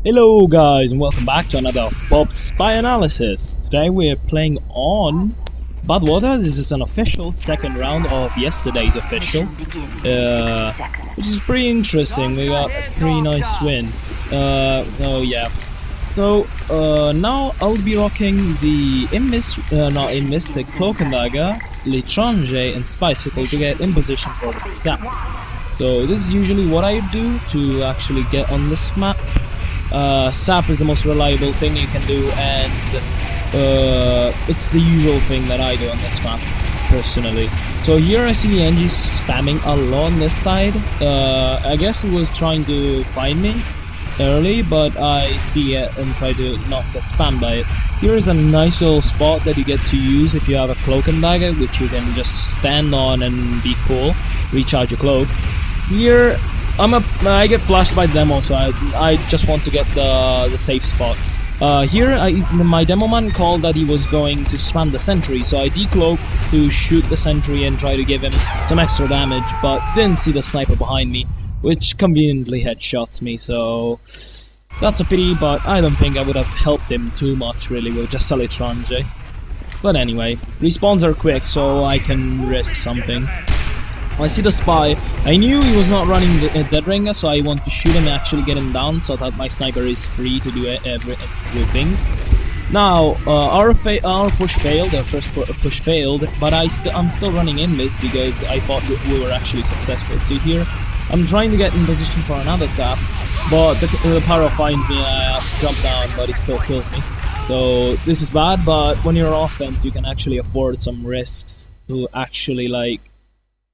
Hello guys and welcome back to another PoV Spy Analysis. Today we're playing on Badwater. This is an official second round of yesterday's official, which is pretty interesting. We got a pretty nice win. Oh yeah. So now I'll be rocking the the Cloak and Dagger, L'étranger and Spycicle to get in position for the sap. So this is usually what I do to actually get on this map. Sap is the most reliable thing you can do, and it's the usual thing that I do on this map, personally. So here I see the NG spamming a lot on this side. I guess it was trying to find me early, but I see it and try to not get spammed by it. Here is a nice little spot that you get to use if you have a Cloak and Dagger, which you can just stand on and be cool, recharge your cloak. Here I get flashed by demo, so I just want to get the safe spot. Here my demo man called that he was going to spam the sentry, so I decloaked to shoot the sentry and try to give him some extra damage, but didn't see the sniper behind me, which conveniently headshots me, so that's a pity, but I don't think I would have helped him too much really with just a L'étranger. But anyway, respawns are quick, so I can risk something. I see the spy. I knew he was not running the dead ringer, so I want to shoot him and actually get him down so that my sniper is free to do things. Now, our push failed, our first push failed, but I'm still running invis because I thought we were actually successful. So here, I'm trying to get in position for another sap, but the pyro finds me and I jump down, but he still kills me. So this is bad, but when you're offense, you can actually afford some risks to actually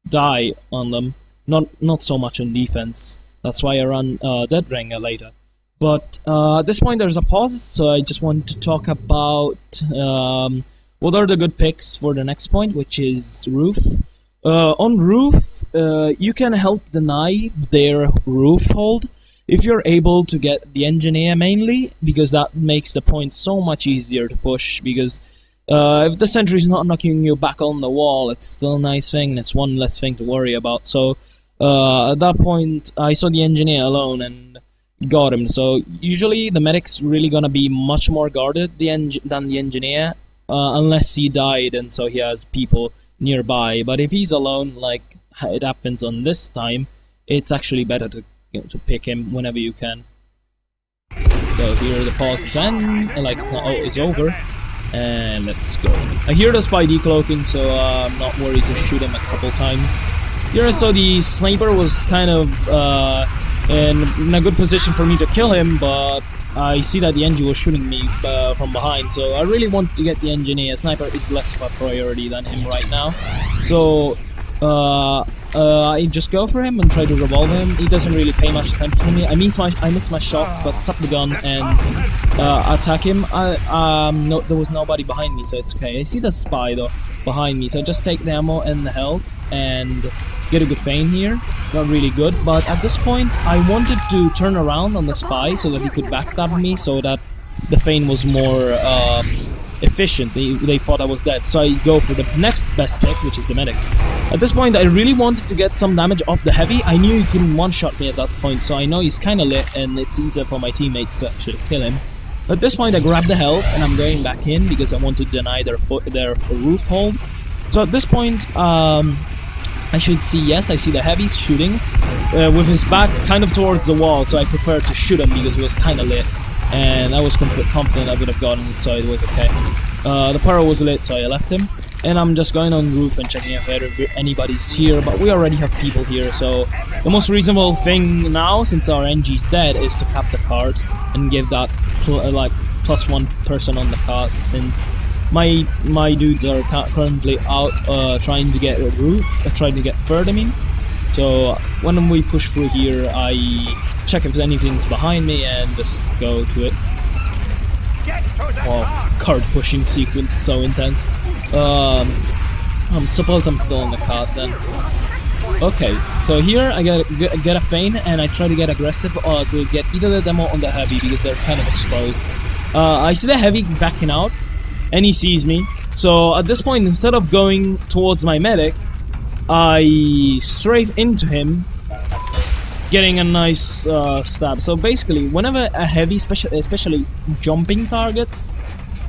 die on them, not so much on defense. That's why I run dead ringer later. But at this point there's a pause, so I just want to talk about what are the good picks for the next point, which is roof. On roof, you can help deny their roof hold if you're able to get the engineer mainly, because that makes the point so much easier to push, because if the sentry is not knocking you back on the wall, it's still a nice thing, and it's one less thing to worry about. So at that point, I saw the engineer alone and got him. So usually the medic's really gonna be much more guarded than the engineer, unless he died and so he has people nearby. But if he's alone, like it happens on this time, it's actually better to pick him whenever you can. So here the pause is end, it's over. And let's go. I hear the spy decloaking, so I'm not worried to shoot him a couple times. Here I saw the sniper was kind of in a good position for me to kill him, but I see that the NG was shooting me from behind, so I really want to get the engineer. Sniper is less of a priority than him right now. So I just go for him and try to revolve him. He doesn't really pay much attention to me. I miss my shots, but suck the gun and attack him. There was nobody behind me, so it's okay. I see the spy though behind me, so I just take the ammo and the health and get a good feint here. Not really good, but at this point I wanted to turn around on the spy so that he could backstab me, so that the feint was more efficient. They thought I was dead, so I go for the next best pick, which is the medic. At this point I really wanted to get some damage off the heavy. I knew he couldn't one-shot me at that point, so I know he's kinda lit and it's easier for my teammates to actually kill him. At this point I grab the health and I'm going back in because I want to deny their roof hold. So at this point I should see, yes, I see the heavies shooting with his back kind of towards the wall, so I prefer to shoot him because he was kinda lit. And I was confident I would have gotten it, so it was okay. The pyro was lit, so I left him. And I'm just going on the roof and checking if anybody's here, but we already have people here, so the most reasonable thing now, since our NG's dead, is to cap the cart and give that plus one person on the cart, since my dudes are currently out trying to get a roof, trying to get further me. So when we push through here, I check if anything's behind me and just go to it. Wow, cart pushing sequence, so intense. I suppose I'm still in the cart then. Okay, so here I get a feint and I try to get aggressive to get either the demo or the heavy because they're kind of exposed. I see the heavy backing out and he sees me. So at this point, instead of going towards my medic, I strafe into him getting a nice stab. So basically, whenever a heavy, especially jumping targets,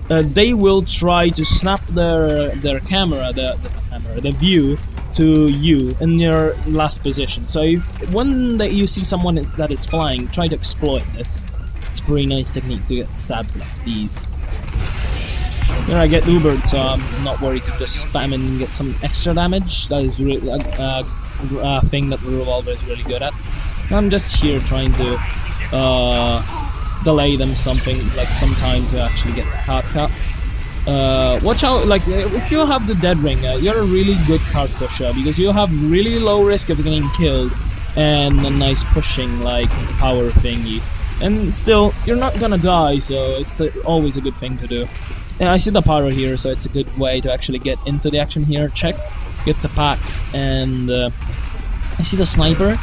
they will try to snap their camera, the view to you in your last position. So when you see someone that is flying, try to exploit this. It's a pretty nice technique to get stabs like these. Here I get Ubered, so I'm not worried to just spam and get some extra damage. That is really a thing that the revolver is really good at. I'm just here trying to delay them some time to actually get the card cut. Watch out, like if you have the dead ringer, you're a really good card pusher because you have really low risk of getting killed and a nice pushing like power thingy. And still, you're not gonna die, so it's always a good thing to do. I see the pyro here, so it's a good way to actually get into the action here. Check, get the pack, and I see the sniper.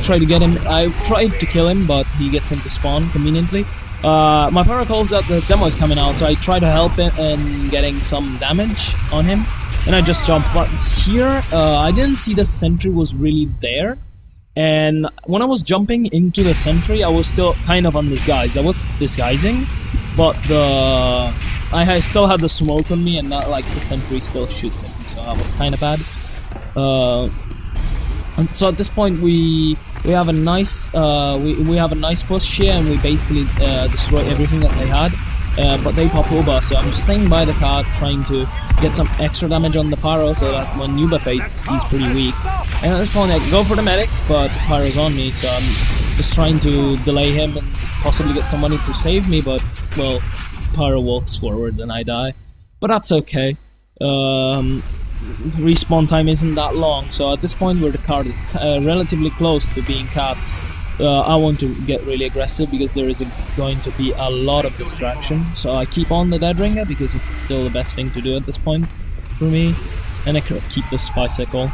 Try to get him. I tried to kill him, but he gets into spawn conveniently. My pyro calls that the demo is coming out, so I try to help him and getting some damage on him. And I just jump. But here, I didn't see the sentry was really there. And when I was jumping into the sentry, I was still kind of undisguised. I was disguising, but I still had the smoke on me, and not like the sentry still shoots at me, so that was kind of bad. And so at this point, we have a nice we have a nice push here, and we basically destroy everything that they had. But they pop Uber, so I'm just staying by the cart, trying to get some extra damage on the pyro, so that when Uber fades, he's pretty weak. And at this point, I go for the medic, but the pyro's on me, so I'm just trying to delay him and possibly get somebody to save me, but, well, pyro walks forward and I die. But that's okay. Respawn time isn't that long, so at this point where the card is relatively close to being capped, I want to get really aggressive because there is going to be a lot of distraction. So I keep on the dead ringer because it's still the best thing to do at this point for me. And I keep the bicycle.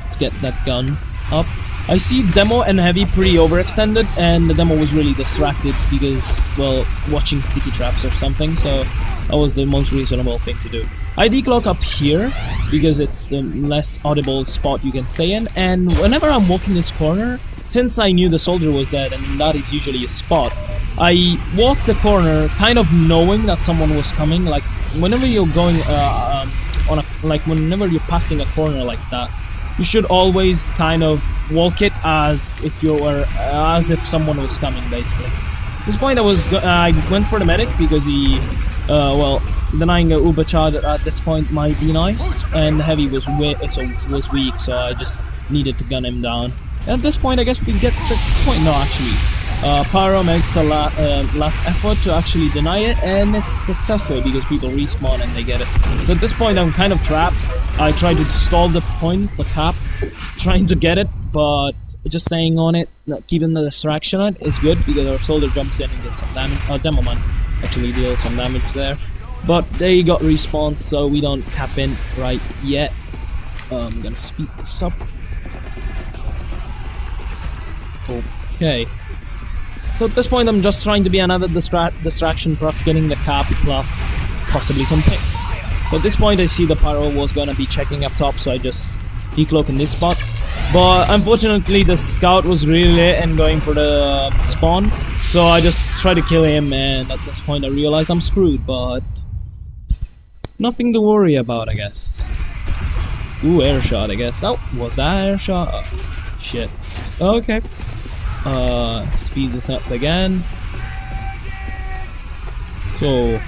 Let's get that gun up. I see demo and heavy pretty overextended, and the demo was really distracted because, well, watching sticky traps or something, so that was the most reasonable thing to do. I decloak up here because it's the less audible spot you can stay in, and whenever I'm walking this corner, since I knew the soldier was dead and that is usually a spot, I walk the corner kind of knowing that someone was coming. Like whenever you're going whenever you're passing a corner like that, you should always kind of walk it as if someone was coming, basically. At this point I went for the medic because he well, denying a Uber charge at this point might be nice, and the heavy was weak, so I just needed to gun him down. At this point, I guess we get the point. No, actually, Pyro makes a last effort to actually deny it, and it's successful because people respawn and they get it. So at this point, I'm kind of trapped. I try to stall the cap, trying to get it, but just staying on it, keeping the distraction on it is good because our soldier jumps in and gets some damage. Our demo man actually deals some damage there, but they got respawns, so we don't cap in right yet. I'm gonna speed this up. Okay. So at this point I'm just trying to be another distraction plus getting the cap plus possibly some picks. So at this point I see the pyro was gonna be checking up top, so I just decloak in this spot. But unfortunately the scout was really late and going for the spawn, so I just tried to kill him, and at this point I realized I'm screwed, but nothing to worry about, I guess. Ooh, air shot, I guess. Oh, was that air shot? Oh, shit. Okay. Speed this up again. So,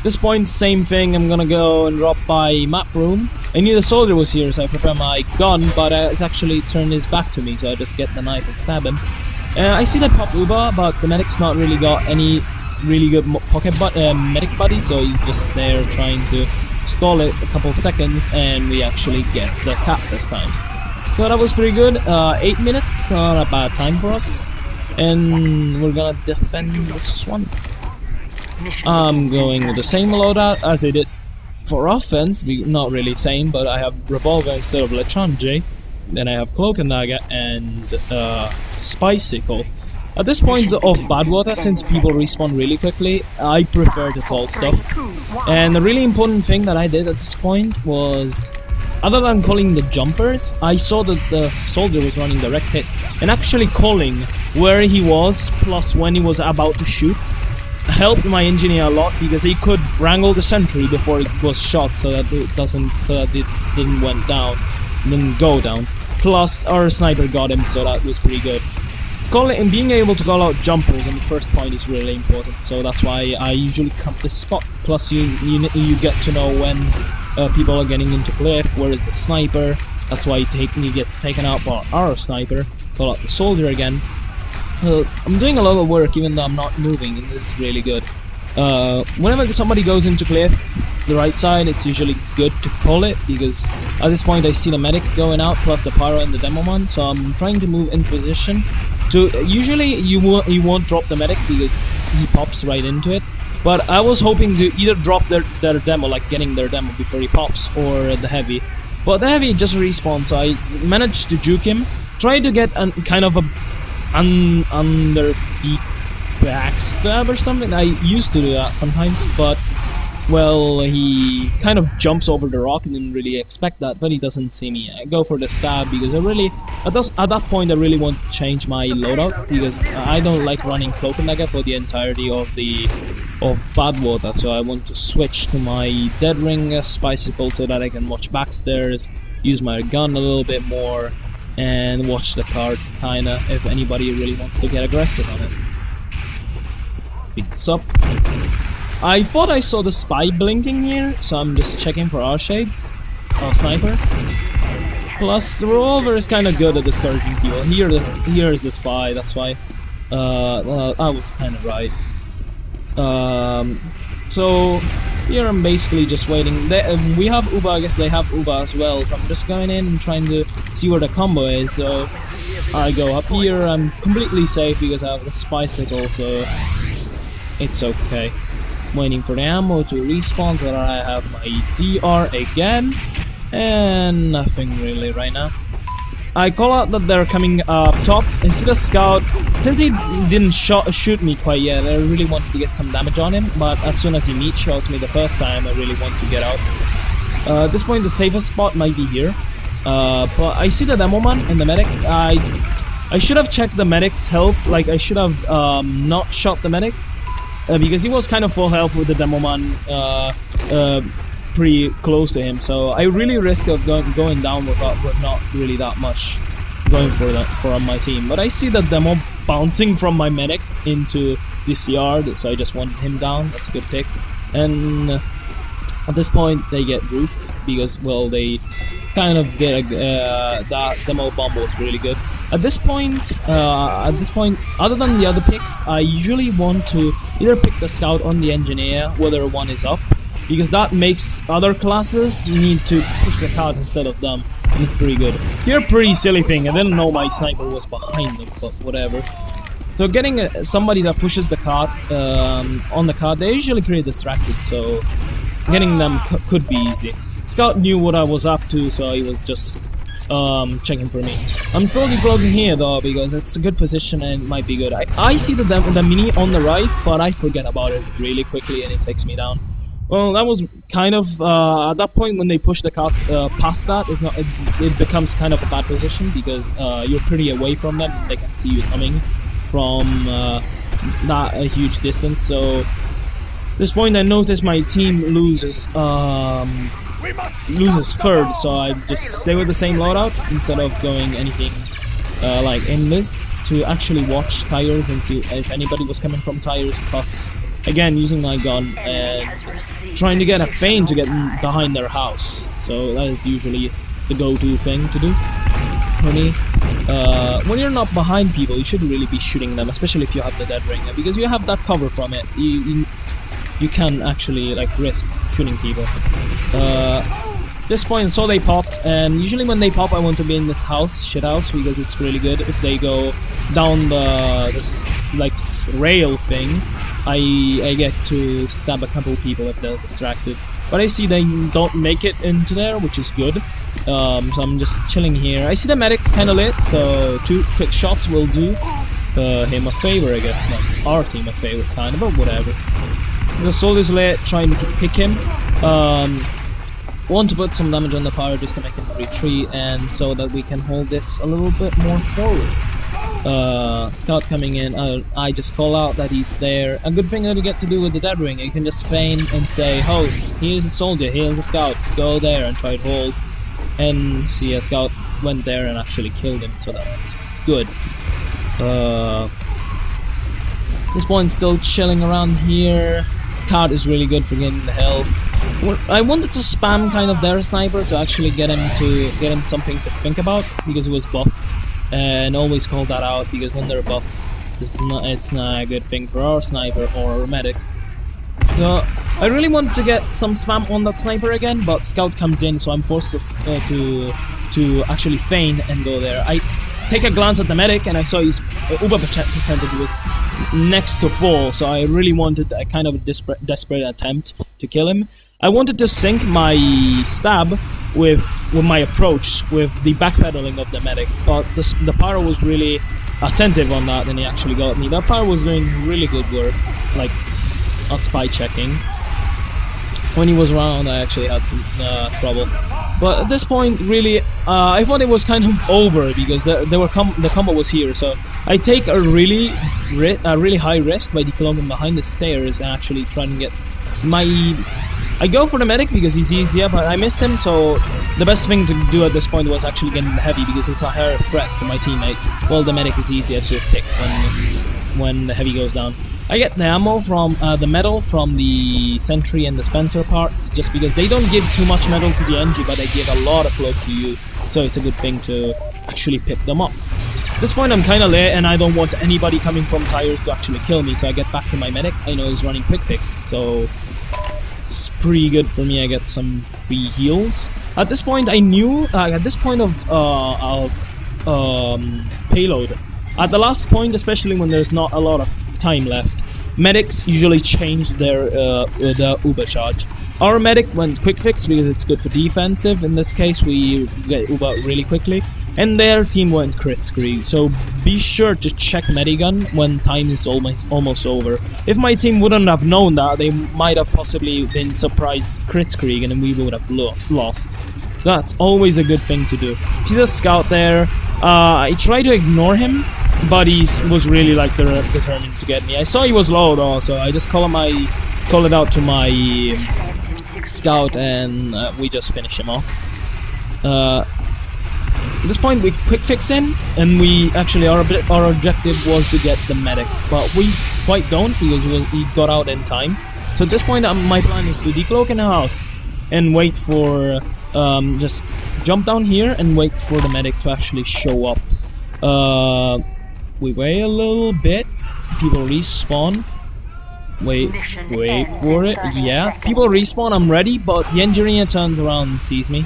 this point, same thing. I'm gonna go and drop by map room. I knew the soldier was here, so I prepare my gun, but it's actually turned his back to me, so I just get the knife and stab him. I see that pop Uber, but the medic's not really got any really good medic buddy, so he's just there trying to stall it a couple seconds, and we actually get the cap this time. So that was pretty good. 8 minutes, not a bad time for us, and we're gonna defend this one. I'm going with the same loadout as I did for offense, not really same, but I have revolver instead of Lechange. Then I have cloak and dagger and Spycicle. At this point of Badwater, since people respawn really quickly, I prefer to call stuff. And the really important thing that I did at this point was other than calling the jumpers, I saw that the soldier was running direct hit, and actually calling where he was plus when he was about to shoot helped my engineer a lot, because he could wrangle the sentry before it was shot, so that it didn't go down. Plus our sniper got him, so that was pretty good. And being able to call out jumpers on the first point is really important, so that's why I usually camp this spot. Plus you get to know when people are getting into cliff, where is the sniper. That's why he gets taken out by our sniper. Call out the soldier again. I'm doing a lot of work even though I'm not moving, and this is really good. Whenever somebody goes into cliff, the right side, it's usually good to call it, because at this point I see the medic going out plus the pyro and the demoman, so I'm trying to move in position. Usually you won't drop the medic because he pops right into it, but I was hoping to either drop their demo, like getting their demo before he pops, or the heavy. But the heavy just respawned, so I managed to juke him. Tried to get kind of a under feet backstab or something. I used to do that sometimes, but well, he kind of jumps over the rock and didn't really expect that, but he doesn't see me. I go for the stab because I really, at that point I really want to change my loadout, because I don't like running Cloak and Dagger for the entirety of Badwater, so I want to switch to my Dead Ring Spicicle so that I can watch backstairs, use my gun a little bit more, and watch the card kinda if anybody really wants to get aggressive on it. Pick this up. I thought I saw the spy blinking here, so I'm just checking for our shades. Oh, sniper. Plus, the revolver is kind of good at discouraging people. Here is the spy, that's why. Well, I was kind of right. So here I'm basically just waiting. We have Uba, I guess they have Uba as well, so I'm just going in and trying to see where the combo is. So I go up here, I'm completely safe because I have the Spicicle, so it's okay. Waiting for the ammo to respawn so that I have my DR again, and nothing really right now. I call out that they're coming up top and see the scout. Since he didn't shoot me quite yet, I really wanted to get some damage on him, but as soon as he meat shots me the first time, I really want to get out. At this point the safest spot might be here, but I see the demoman and the medic. I should have checked the medic's health, like I should have not shot the medic, because he was kind of full health with the demoman pretty close to him, so I really risk of going down with not really that much going for my team. But I see the demo bouncing from my medic into this yard, so I just wanted him down. That's a good pick. And at this point they get roof because, well, they kind of get that demo bomb was really good. At this point, other than the other picks, I usually want to either pick the scout or the engineer, whether one is up, because that makes other classes need to push the cart instead of them, and it's pretty good. Here, pretty silly thing, I didn't know my sniper was behind them, but whatever. So getting somebody that pushes the cart on the cart, they're usually pretty distracted, so getting them could be easy. Scout knew what I was up to, so he was just checking for me. I'm still decloaking here though, because it's a good position and it might be good. I see the mini on the right, but I forget about it really quickly and it takes me down. Well, that was kind of at that point when they push the cart past that, it becomes kind of a bad position, because you're pretty away from them. They can see you coming from not a huge distance. So at this point I notice my team loses third, so I just stay with the same loadout instead of going anything like in this, to actually watch tires and see if anybody was coming from tires, plus again using my gun and trying to get a feint to get behind their house. So that is usually the go-to thing to do for me. When you're not behind people, you should really be shooting them, especially if you have the dead ring, because you have that cover from it. You can actually like risk shooting people. This point, so they popped, and usually when they pop I want to be in this shit house, because it's really good. If they go down this like rail thing, I get to stab a couple people if they're distracted. But I see they don't make it into there, which is good. So I'm just chilling here. I see the medic's kinda lit, so 2 quick shots will do him a favor, I guess. Not our team a favor, kinda, but whatever. The soldier's lit, trying to pick him. want to put some damage on the power just to make him retreat, and so that we can hold this a little bit more forward. Scout coming in, I just call out that he's there. A good thing that you get to do with the Dead Ring, you can just feign and say, oh, here's a soldier, here's a scout, go there and try to hold. And see, a scout went there and actually killed him, so that was good. This point still chilling around here. Card is really good for getting the health. I wanted to spam kind of their sniper to actually get him something to think about, because he was buffed, and always call that out, because when they're buffed, it's not a good thing for our sniper or our medic. So I really wanted to get some spam on that sniper again, but Scout comes in, so I'm forced to actually feign and go there. I take a glance at the medic, and I saw his uber percentage was next to full, so I really wanted a kind of a desperate attempt to kill him. I wanted to sync my stab with my approach, with the backpedaling of the medic, but the pyro was really attentive on that, and he actually got me. That pyro was doing really good work, like not spy checking. When he was around, I actually had some trouble. But at this point, really, I thought it was kind of over, because the combo was here. So I take a really high risk by decloaking behind the stairs and actually trying to get my... I go for the medic because he's easier, but I missed him, so the best thing to do at this point was actually getting the heavy, because it's a higher threat for my teammates. Well, the medic is easier to pick when the heavy goes down. I get the ammo from the metal from the sentry and dispenser parts, just because they don't give too much metal to the NG, but they give a lot of cloak to you, so it's a good thing to actually pick them up. At this point I'm kinda late, and I don't want anybody coming from tires to actually kill me, so I get back to my medic. I know he's running quick fix, so it's pretty good for me. I get some free heals. At this point I knew, at this point of payload, at the last point, especially when there's not a lot of time left, medics usually change their the uber charge. Our medic went quick fix because it's good for defensive. In this case we get uber really quickly, and their team went crit screen, so be sure to check medigun when time is almost over. If my team wouldn't have known that, they might have possibly been surprised crit screen and we would have lost. That's always a good thing to do. See the scout there, I tried to ignore him, but he was really like determined to get me. I saw he was low though, so I just call it out to my scout, and we just finish him off. At this point we quick fix him, and we actually our objective was to get the medic, but we quite don't, because he got out in time. So at this point my plan is to decloak in the house and wait for just jump down here and wait for the medic to actually show up. We wait a little bit, people respawn. Wait for it. Yeah, people respawn, I'm ready, but the engineer turns around and sees me.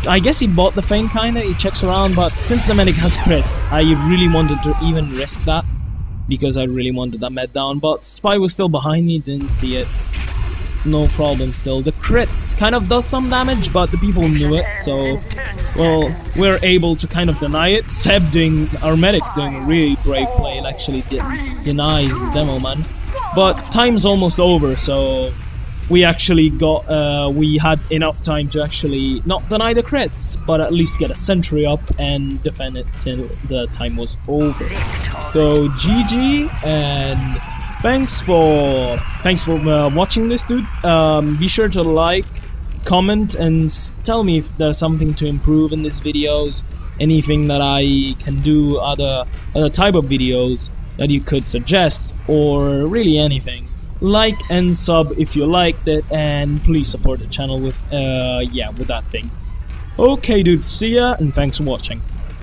I guess he bought the feint kinda, he checks around, but since the medic has crits, I really wanted to even risk that, because I really wanted that med down, but Spy was still behind me, didn't see it. No problem still. The crits kind of does some damage, but the people knew it, so, well, we're able to kind of deny it. Seb our medic doing a really brave play, and actually denies the demo man. But time's almost over, so we actually we had enough time to actually not deny the crits, but at least get a sentry up and defend it till the time was over. So GG, and thanks for watching this, dude. Be sure to like, comment, and tell me if there's something to improve in these videos, anything that I can do, other type of videos that you could suggest, or really anything. Like and sub if you liked it, and please support the channel with with that thing. Okay dude, see ya, and thanks for watching.